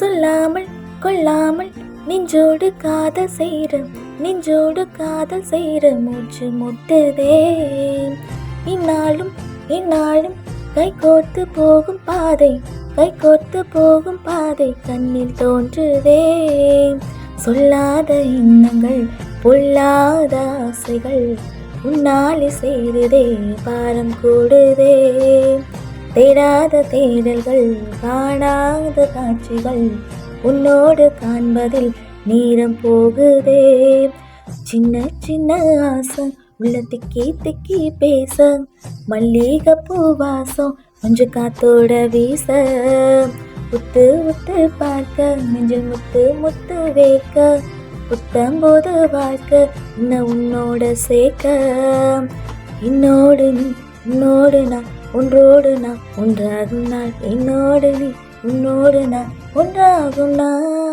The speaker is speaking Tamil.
சொல்லாமல் கொள்ளாமல் நெஞ்சோடு காதல் செய்ற நெஞ்சோடு காதல் செய்ற மூச்சு முட்டுதே. இந்நாளும் இந்நாளும் கை கோர்த்து போகும் பாதை கை கோர்த்து போகும் பாதை கண்ணில் தோன்றுதே. சொல்லாத எண்ணங்கள் பொல்லாத ஆசைகள் உன்னாலே சேருதே, பாரம் கூடுதே. தேடாத தேடல்கள் காணாத காட்சிகள் உன்னோடு காண்பதில் நேரம் போகுதே. சின்ன சின்ன ஆசை உள்ள திக்கி திக்கி பேச மல்லிகை பூவாசம் கொஞ்சம் காத்தோட வீச உத்து உத்து பார்க்க நெஞ்சில் முத்து முத்து வேர்க்க புத்தம்போது வாழ்க்கை இன்னும் உன்னோட சேர்க்க. என்னோடு நீ உன்னோடு நான் ஒன்றோடு நான் ஒன்றாகும் நாள் என்னோடு நீ உன்னோடு நான் ஒன்றாகும் நாள்.